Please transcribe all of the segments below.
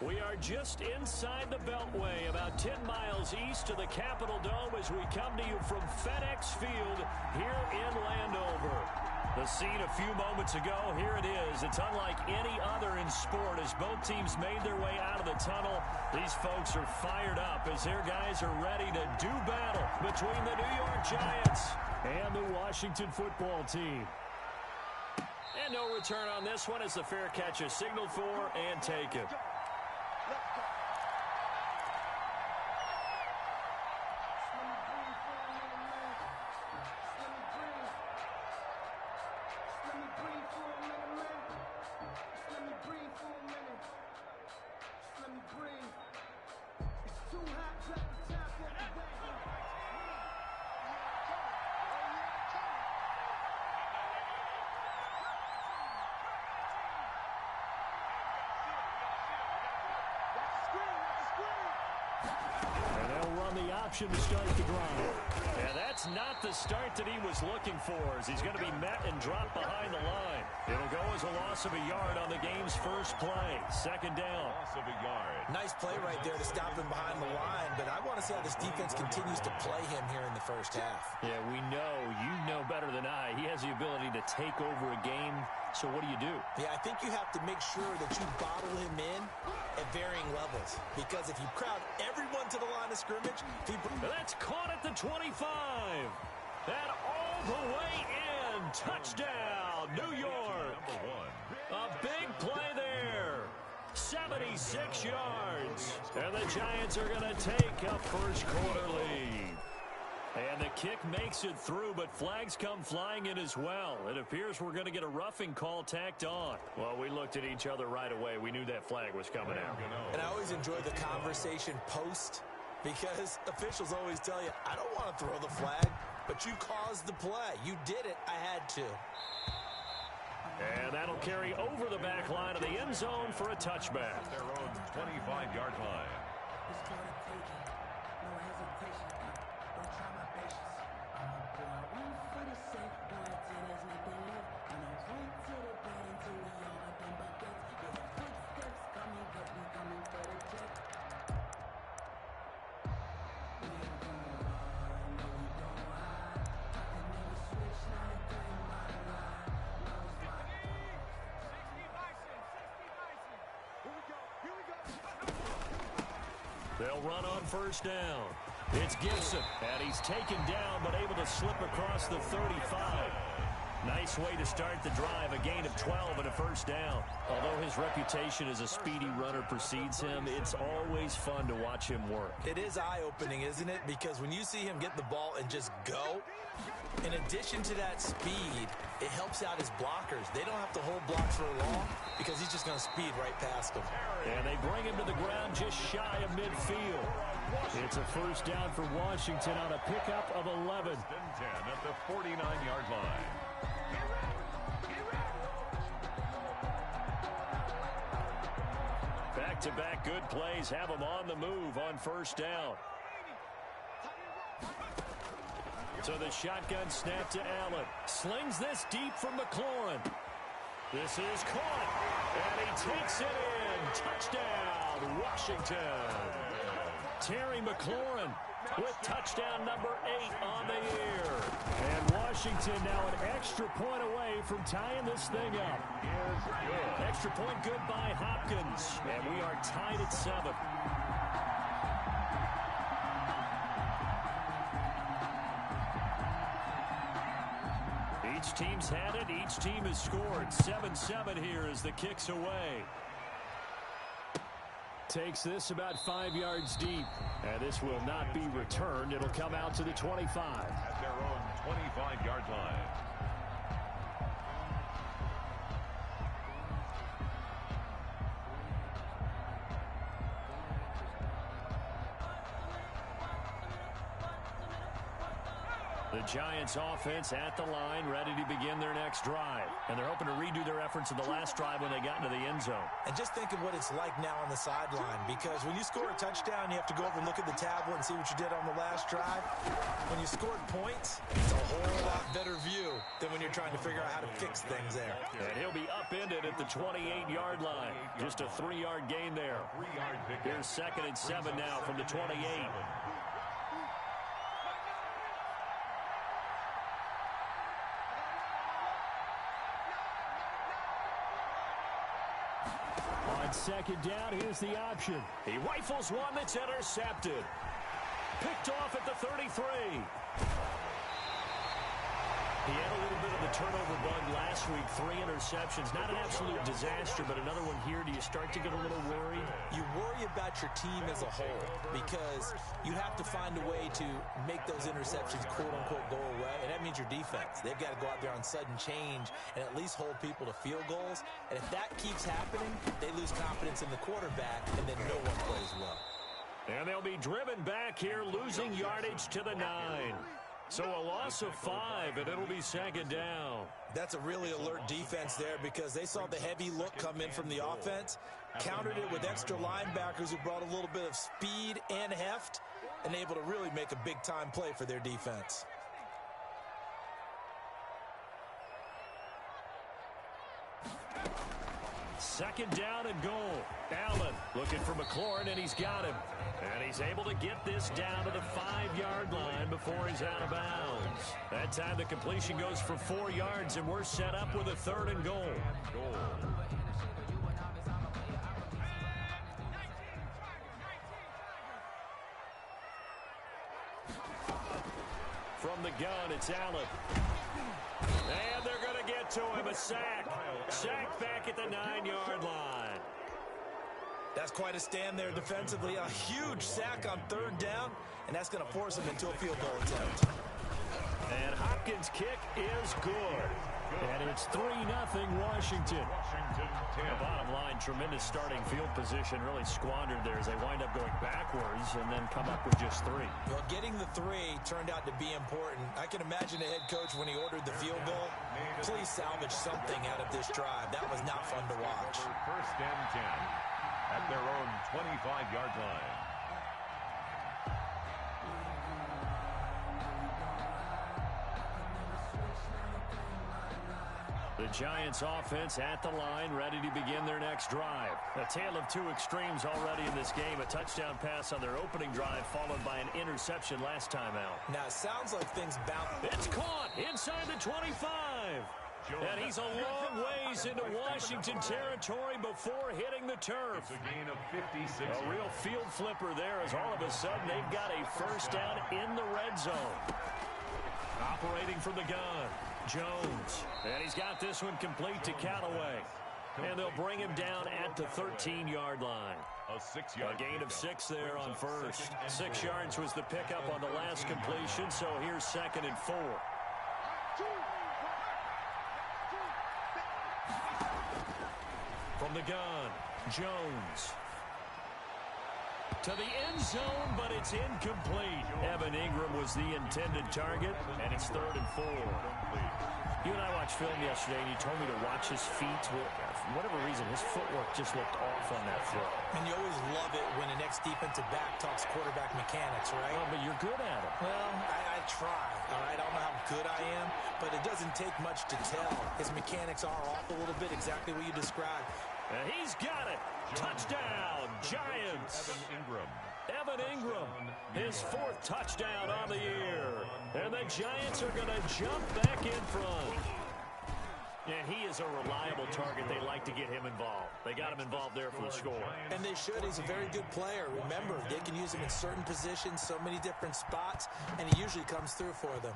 We are just inside the Beltway, about 10 miles east of the Capitol Dome as we come to you from FedEx Field here in Landover. The scene a few moments ago, here it is. It's unlike any other in sport as both teams made their way out of the tunnel. These folks are fired up as their guys are ready to do battle between the New York Giants and the Washington football team. And no return on this one as the fair catch is signaled for and taken. To start the drive. Yeah, that's not the start that he was looking for as he's going to be met and dropped behind the line. It'll go as a loss of a yard on the game's first play. Second down. Loss of a yard. Nice play right there to stop him behind the line, but I want to see how this defense continues to play him here in the first half. Yeah, we know. You know better than I. He has the ability to take over a game. So what do? Yeah, I think you have to make sure that you bottle him in at varying levels. Because if you crowd everyone to the line of scrimmage... That's caught at the 25. That all the way in. Touchdown, New York. A big play there. 76 yards. And the Giants are going to take a first quarter lead. And the kick makes it through, but flags come flying in as well. It appears we're going to get a roughing call tacked on. Well, we looked at each other right away. We knew that flag was coming out. And I always enjoy the conversation post because officials always tell you, I don't want to throw the flag, but you caused the play. You did it. I had to. And that'll carry over the back line of the end zone for a touchback. Their own 25-yard line. They'll run on first down. It's Gibson, and he's taken down but able to slip across the 35. Nice way to start the drive, a gain of 12 and a first down. Although his reputation as a speedy runner precedes him, it's always fun to watch him work. It is eye-opening, isn't it? Because when you see him get the ball and just go, in addition to that speed, it helps out his blockers. They don't have to hold blocks for long because he's just going to speed right past them. And they bring him to the ground just shy of midfield. It's a first down for Washington on a pickup of 11. 10 at the 49-yard line. Back-to-back good plays have him on the move on first down. So the shotgun snap to Allen. Slings this deep from McLaurin. This is caught. And he takes it in. Touchdown, Washington. Terry McLaurin with touchdown number 8 on the year. And Washington now an extra point away from tying this thing up. Extra point good by Hopkins. And we are tied at 7. Each team's had it. Each team has scored. 7-7 here as the kick's away. Takes this about 5 yards deep. And this will not be returned. It'll come out to the 25. At their own 25-yard line. The Giants offense at the line, ready to begin their next drive. And they're hoping to redo their efforts in the last drive when they got into the end zone. And just think of what it's like now on the sideline, because when you score a touchdown, you have to go over and look at the tablet and see what you did on the last drive. When you scored points, it's a whole lot better view than when you're trying to figure out how to fix things there. And he'll be upended at the 28-yard line. Just a 3-yard gain there. Here's 2nd and 7 now from the 28. On 2nd down, here's the option. He rifles one that's intercepted. Picked off at the 33. He had a little bit of the turnover bug last week. 3 interceptions. Not an absolute disaster, but another one here. Do you start to get a little worried? You worry about your team as a whole because you have to find a way to make those interceptions, quote-unquote, go away, and that means your defense. They've got to go out there on sudden change and at least hold people to field goals. And if that keeps happening, they lose confidence in the quarterback, and then no one plays well. And they'll be driven back here, losing yardage to the 9. So a loss of 5, and it'll be 2nd down. That's a really alert defense there because they saw the heavy look come in from the offense, countered it with extra linebackers who brought a little bit of speed and heft, and able to really make a big-time play for their defense. Second down and goal. Allen looking for McLaurin, and he's got him. And he's able to get this down to the 5-yard line before he's out of bounds. That time the completion goes for 4 yards, and we're set up with a 3rd and goal. From the gun, it's Allen. And they're going to get to him, a sack. Sack back at the 9-yard line. That's quite a stand there defensively. A huge sack on 3rd down, and that's going to force him into a field goal attempt. And Hopkins' kick is good. And it's 3-0 Washington. The bottom line, tremendous starting field position, really squandered there as they wind up going backwards and then come up with just 3. Well, getting the 3 turned out to be important. I can imagine the head coach when he ordered the field goal. Please salvage something out of this drive. That was not fun to watch. 1st and 10 at their own 25-yard line. The Giants offense at the line, ready to begin their next drive. A tale of 2 extremes already in this game. A touchdown pass on their opening drive, followed by an interception last time out. Now, it sounds like things bounce. It's caught inside the 25. And he's a long ways into Washington territory before hitting the turf. It's a gain of 56. A real field flipper there as all of a sudden they've got a 1st down in the red zone. Operating from the gun, Jones. And he's got this one complete to Callaway. And they'll bring him down at the 13-yard line. A gain of 6 there on 1st. 6 yards was the pickup on the last completion, so here's 2nd and 4. From the gun, Jones. To the end zone, but it's incomplete. Evan Ingram was the intended target, and it's 3rd and 4. You and I watched film yesterday, and you told me to watch his feet. For whatever reason, his footwork just looked off on that throw. And you always love it when the next defensive back talks quarterback mechanics, right? Well, but you're good at it. Well, I try, all right? I don't know how good I am, but it doesn't take much to tell. His mechanics are off a little bit, exactly what you described. And he's got it. Touchdown, Giants. Evan Ingram, his 4th touchdown on the year. And the Giants are going to jump back in front. And he is a reliable target. They like to get him involved. They got him involved there for the score. And they should. He's a very good player. Remember, they can use him in certain positions, so many different spots, and he usually comes through for them.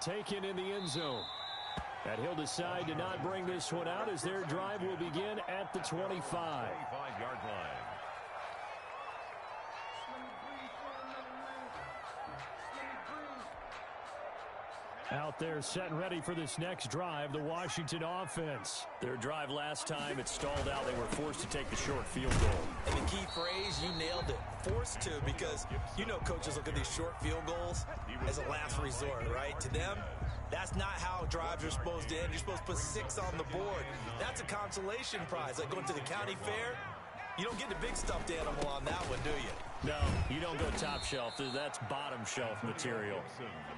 Taken in the end zone. And he'll decide to not bring this one out as their drive will begin at the 25. 25-yard line. Out there set and ready for this next drive, the Washington offense. Their drive last time, it stalled out. They were forced to take the short field goal. And the key phrase, you nailed it. Forced to, because you know coaches look at these short field goals as a last resort, right? To them, that's not how drives are supposed to end. You're supposed to put 6 on the board. That's a consolation prize. Like going to the county fair, you don't get the big stuffed animal on that one, do you? No, you don't go top shelf. That's bottom shelf material.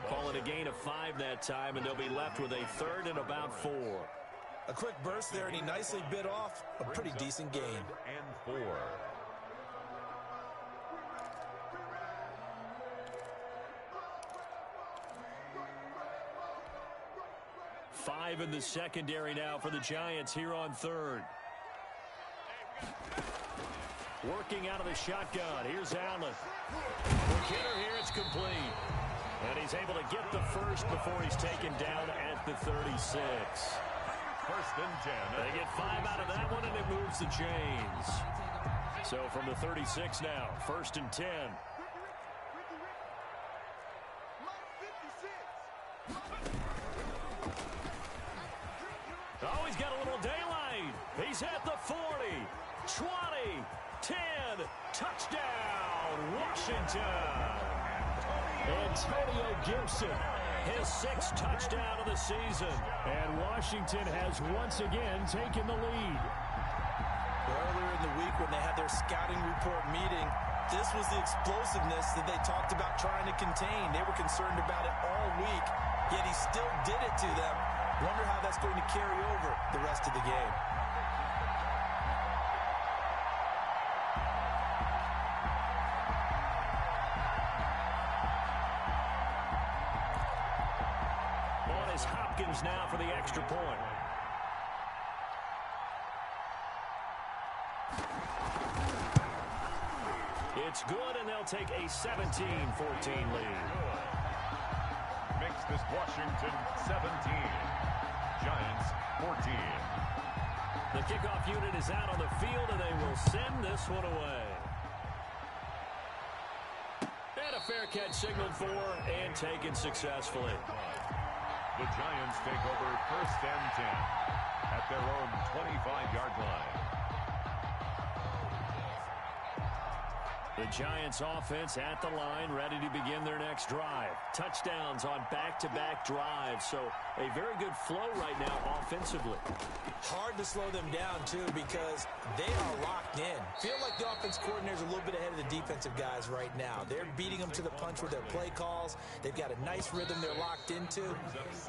Call it a gain of 5 that time, and they'll be left with a third and about 4. A quick burst there, and he nicely bit off a pretty decent gain. And 4. 5 in the secondary now for the Giants here on third. Working out of the shotgun. Here's Allen. The hitter here, it's complete. And he's able to get the first before he's taken down at the 36. First and 10. They get 5 out of that one, and it moves the chains. So from the 36 now, first and 10. Oh, he's got a little daylight. He's at the 40, 20, 10, touchdown, Washington. Antonio Gibson, his 6th touchdown of the season. And Washington has once again taken the lead. Earlier in the week when they had their scouting report meeting, this was the explosiveness that they talked about trying to contain. They were concerned about it all week, yet he still did it to them. Wonder how that's going to carry over the rest of the game. On is Hopkins now for the extra point. It's good, and they'll take a 17-14 lead. Makes this Washington 17. Giants 14. The kickoff unit is out on the field, and they will send this one away. And a fair catch signaled for and taken successfully. The Giants take over first and 10 at their own 25-yard line. The Giants offense at the line, ready to begin their next drive. Touchdowns on back-to-back drives, so a very good flow right now offensively. Hard to slow them down, too, because they are locked in. Feel like the offense coordinator is a little bit ahead of the defensive guys right now. They're beating them to the punch with their play calls. They've got a nice rhythm they're locked into.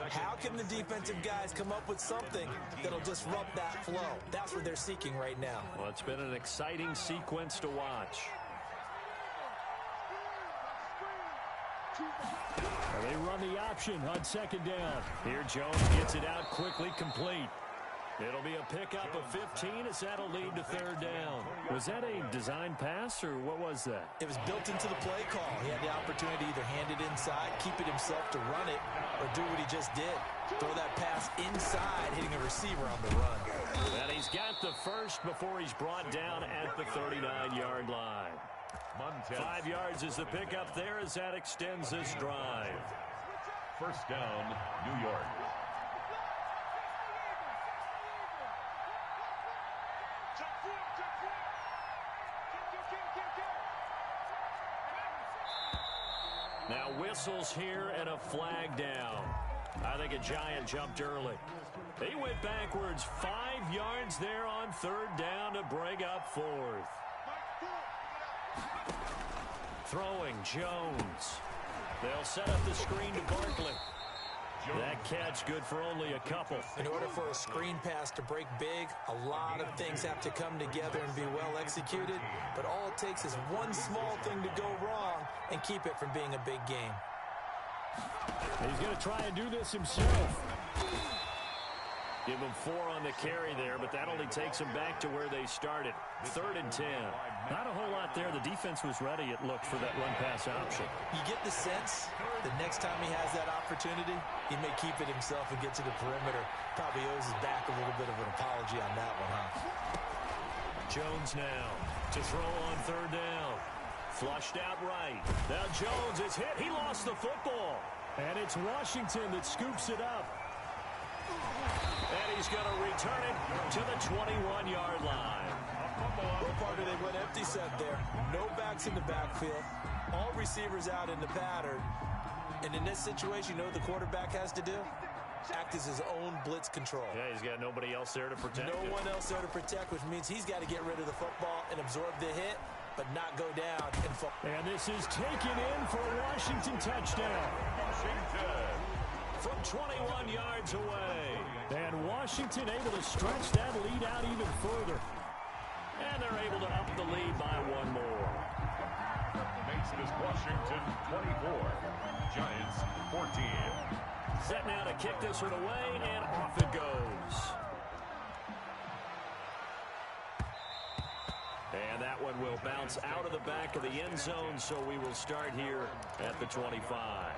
How can the defensive guys come up with something that'll disrupt that flow? That's what they're seeking right now. Well, it's been an exciting sequence to watch. They run the option on second down. Here Jones gets it out quickly, complete. It'll be a pickup of 15 as that'll lead to third down. Was that a design pass, or what was that? It was built into the play call. He had the opportunity to either hand it inside, keep it himself to run it, or do what he just did. Throw that pass inside, hitting a receiver on the run. And he's got the first before he's brought down at the 39-yard line. 5 yards is the pickup there as that extends this drive. First down, New York. Now whistles here and a flag down. I think a Giant jumped early. He went backwards 5 yards there on third down to bring up fourth. Throwing Jones. They'll set up the screen to Barkley. That catch good for only a couple. In order for a screen pass to break big, a lot of things have to come together and be well executed. But all it takes is one small thing to go wrong and keep it from being a big game. He's going to try and do this himself. Give him 4 on the carry there, but that only takes him back to where they started. 3rd and 10. Not a whole lot there. The defense was ready, it looked, for that run-pass option. You get the sense the next time he has that opportunity, he may keep it himself and get to the perimeter. Probably owes his back a little bit of an apology on that one, huh? Jones now to throw on third down. Flushed out right. Now Jones is hit. He lost the football. And it's Washington that scoops it up. And he's going to return it to the 21-yard line. Well, Parker, they went empty set there. No backs in the backfield. All receivers out in the pattern. And in this situation, you know what the quarterback has to do? Act as his own blitz control. Yeah, he's got nobody else there to protect him. No one else there to protect, which means he's got to get rid of the football and absorb the hit. but not go down and fall. And this is taken in for a Washington touchdown. Washington. From 21 yards away. And Washington able to stretch that lead out even further. And they're able to up the lead by one more. Makes this Washington 24. Giants 14. Set now to kick this one away, and off it goes. And that one will bounce out of the back of the end zone, so we will start here at the 25.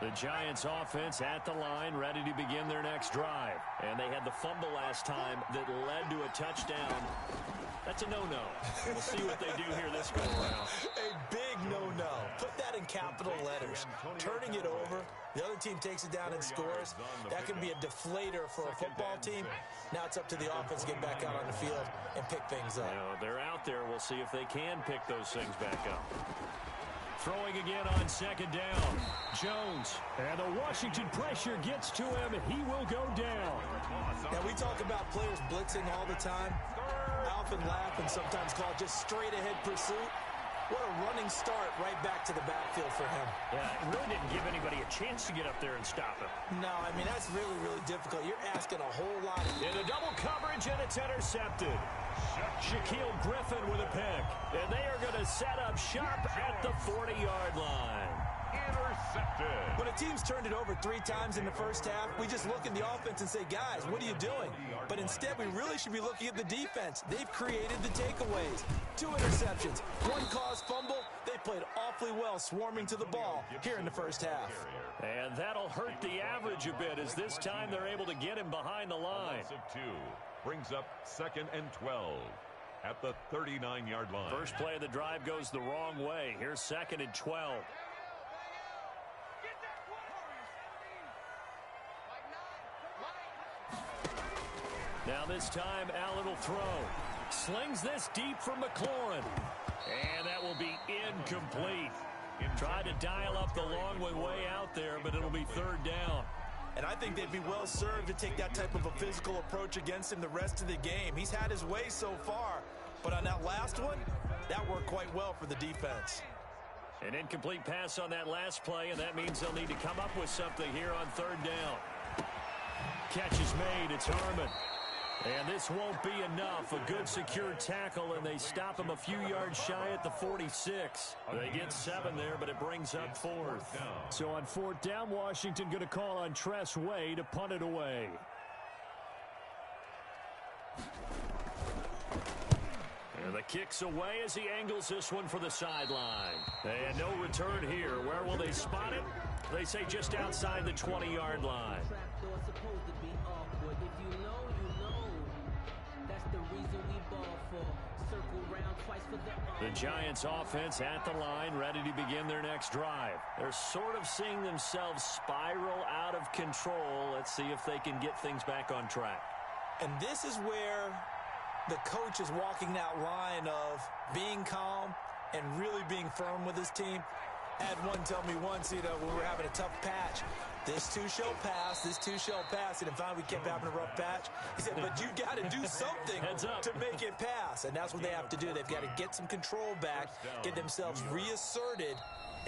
The Giants offense at the line, ready to begin their next drive. And they had the fumble last time that led to a touchdown. That's a no-no. We'll see what they do here this go around. A big no-no. Put that in capital letters. Turning it over, the other team takes it down and scores. That can be a deflator for a football team. Now it's up to the offense to get back out on the field and pick things up. You know, they're out there. We'll see if they can pick those things back up. Throwing again on second down. Jones. And the Washington pressure gets to him. He will go down. Now, we talk about players blitzing all the time. I often laugh and sometimes call it just straight-ahead pursuit. What a running start right back to the backfield for him. Yeah, it really didn't give anybody a chance to get up there and stop him. No, I mean, that's really, really difficult. You're asking a whole lot. In a double coverage, and it's intercepted. Shaquille Griffin with a pick. And they are going to set up shop at the 40-yard line. Intercepted. When a team's turned it over 3 times in the first half, we just look at the offense and say, guys, what are you doing? But instead, we really should be looking at the defense. They've created the takeaways. 2 interceptions, 1 caused fumble. They played awfully well swarming to the ball here in the first half. And that'll hurt the average a bit as this time they're able to get him behind the line. Of 2 brings up 2nd and 12 at the 39-yard line. First play of the drive goes the wrong way. Here's 2nd and 12. Now this time, Allen will throw. Slings this deep for McLaurin. And that will be incomplete. Tried to dial up the long way out there, but it'll be 3rd down. And I think they'd be well served to take that type of a physical approach against him the rest of the game. He's had his way so far. But on that last one, that worked quite well for the defense. An incomplete pass on that last play, and that means they'll need to come up with something here on 3rd down. Catch is made. It's Harmon. And this won't be enough. A good secure tackle, and they stop him a few yards shy at the 46. They get 7 there, but it brings up 4th. So on 4th down, Washington going to call on Tress Way to punt it away. And the kick's away as he angles this one for the sideline. And no return here. Where will they spot it? They say just outside the 20-yard line. The Giants offense at the line, ready to begin their next drive. They're sort of seeing themselves spiral out of control. Let's see if they can get things back on track. And this is where the coach is walking that line of being calm and really being firm with his team. I had one tell me once, when we were having a tough patch, this too shall pass, this too shall pass. And finally, we kept having a rough patch. He said, but you got to do something to make it pass. And that's what they have to do. They've got to get some control back, get themselves reasserted,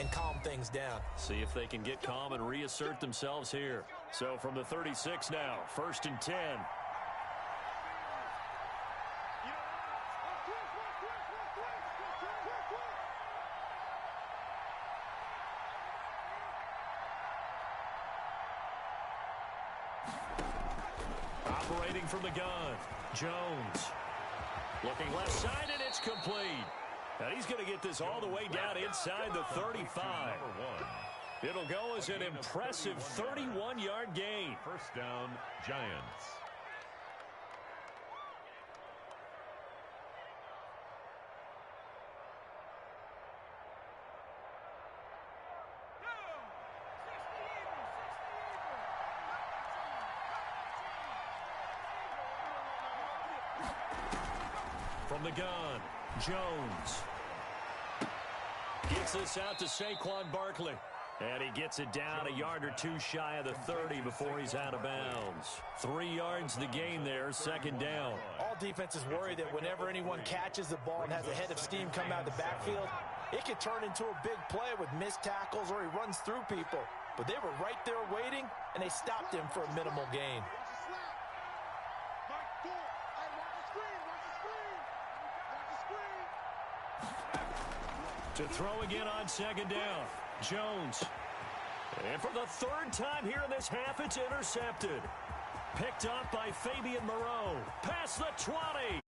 and calm things down. See if they can get calm and reassert themselves here. So from the 36 now, 1st and 10. Operating from the gun, Jones. Looking left side, and it's complete. And he's going to get this all the way down inside the 35. It'll go as an impressive 31-yard gain. 1st down, Giants. From the gun, Jones. Gets this out to Saquon Barkley. And he gets it down a yard or two shy of the 30 before he's out of bounds. 3 yards the gain there, second down. All defenses worry that whenever anyone catches the ball and has a head of steam come out of the backfield, it could turn into a big play with missed tackles or he runs through people. But they were right there waiting, and they stopped him for a minimal gain. To throw again on second down. Jones. And for the 3rd time here in this half, it's intercepted. Picked up by Fabian Moreau. Past the 20.